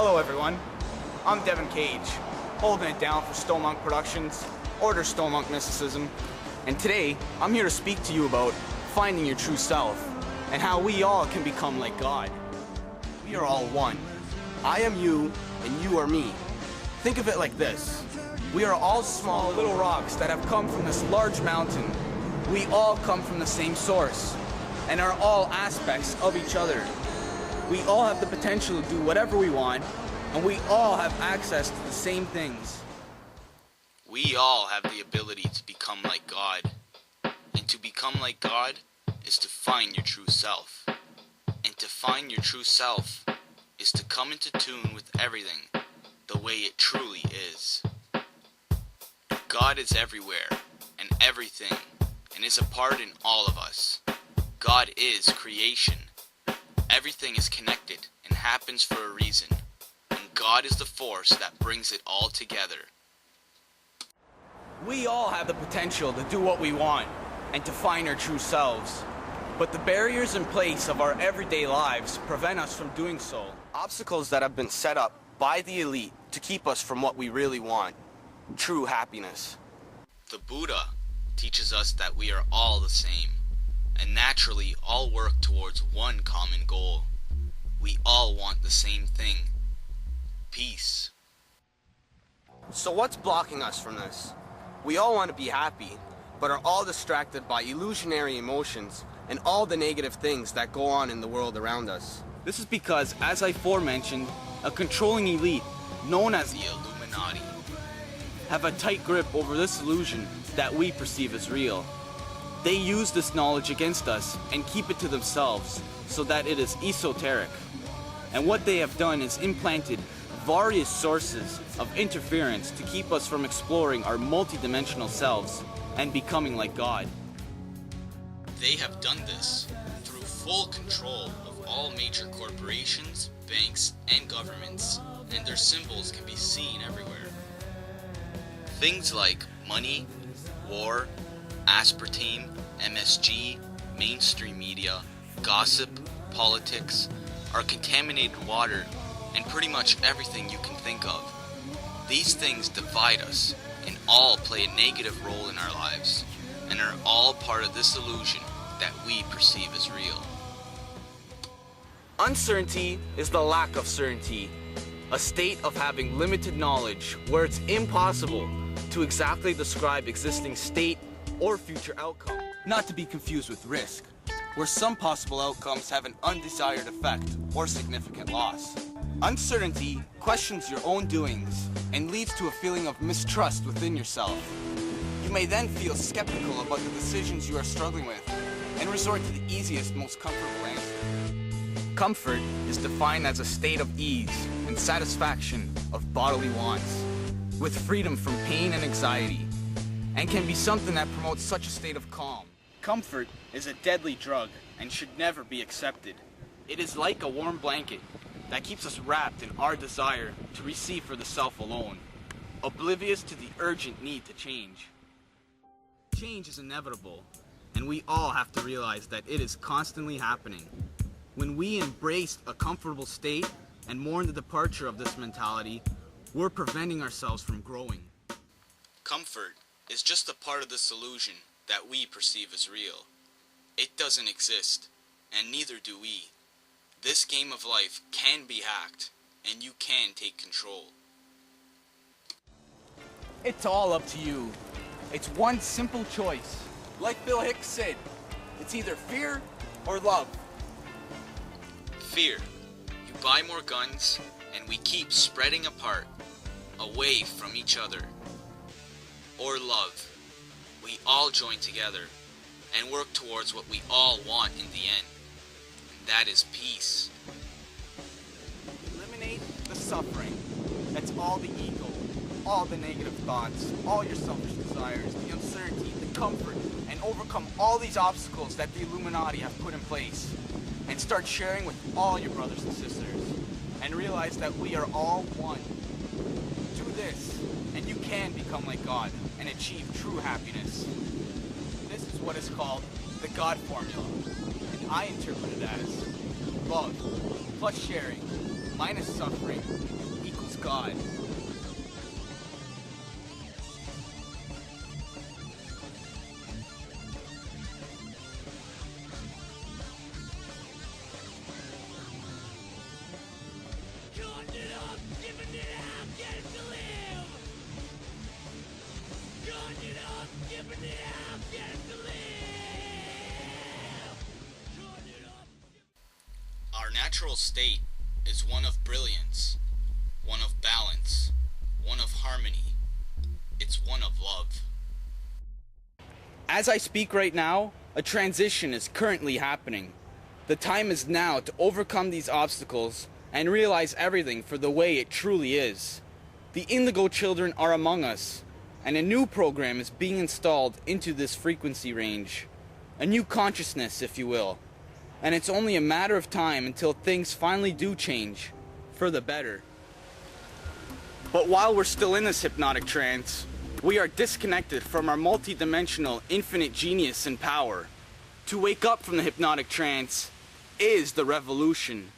Hello everyone, I'm Devin Cage, holding it down for Stone Monk Productions, Order Stone Monk Mysticism, and today I'm here to speak to you about finding your true self and how we all can become like God. We are all one. I am you and you are me. Think of it like this. We are all small little rocks that have come from this large mountain. We all come from the same source and are all aspects of each other. We all have the potential to do whatever we want, and we all have access to the same things. We all have the ability to become like God. And to become like God is to find your true self. And to find your true self is to come into tune with everything the way it truly is. God is everywhere and everything and is a part in all of us. God is creation. Everything is connected and happens for a reason, and God is the force that brings it all together. We all have the potential to do what we want and to find our true selves, but the barriers in place of our everyday lives prevent us from doing so. Obstacles that have been set up by the elite to keep us from what we really want, true happiness. The Buddha teaches us that we are all the same, and naturally all work towards one common goal. We all want the same thing: peace. So what's blocking us from this? We all want to be happy, but are all distracted by illusionary emotions and all the negative things that go on in the world around us. This is because, as I aforementioned, a controlling elite, known as The Illuminati. have a tight grip over this illusion that we perceive as real. They use this knowledge against us and keep it to themselves so that it is esoteric. And what they have done is implanted various sources of interference to keep us from exploring our multidimensional selves and becoming like God. They have done this through full control of all major corporations, banks, and governments, and their symbols can be seen everywhere. Things like money, war, aspartame, MSG, mainstream media, gossip, politics, our contaminated water, and pretty much everything you can think of. These things divide us and all play a negative role in our lives, and are all part of this illusion that we perceive as real. Uncertainty is the lack of certainty, a state of having limited knowledge where it's impossible to exactly describe existing state or future outcome. Not to be confused with risk, where some possible outcomes have an undesired effect or significant loss. Uncertainty questions your own doings and leads to a feeling of mistrust within yourself. You may then feel skeptical about the decisions you are struggling with and resort to the easiest, most comfortable answer. Comfort is defined as a state of ease and satisfaction of bodily wants, with freedom from pain and anxiety, and can be something that promotes such a state of calm. Comfort is a deadly drug and should never be accepted. It is like a warm blanket that keeps us wrapped in our desire to receive for the self alone, oblivious to the urgent need to change. Change is inevitable, and we all have to realize that it is constantly happening. When we embrace a comfortable state and mourn the departure of this mentality, we're preventing ourselves from growing. Comfort is just a part of this illusion that we perceive as real. It doesn't exist, and neither do we. This game of life can be hacked, and you can take control. It's all up to you. It's one simple choice. Like Bill Hicks said, it's either fear or love. Fear. You buy more guns, and we keep spreading apart, away from each other. Or love. We all join together and work towards what we all want in the end. And that is peace. Eliminate the suffering. That's all the ego, all the negative thoughts, all your selfish desires, the uncertainty, the comfort, and overcome all these obstacles that the Illuminati have put in place. And start sharing with all your brothers and sisters. And realize that we are all one. Do this, and you can become like God and achieve true happiness. This is what is called the God formula, and I interpret it as love plus sharing minus suffering equals God. Our natural state is one of brilliance, one of balance, one of harmony. It's one of love. As I speak right now, a transition is currently happening. The time is now to overcome these obstacles and realize everything for the way it truly is. The Indigo Children are among us, and a new program is being installed into this frequency range. A new consciousness, if you will. And it's only a matter of time until things finally do change, for the better. But while we're still in this hypnotic trance, we are disconnected from our multidimensional infinite genius and power. To wake up from the hypnotic trance is the revolution.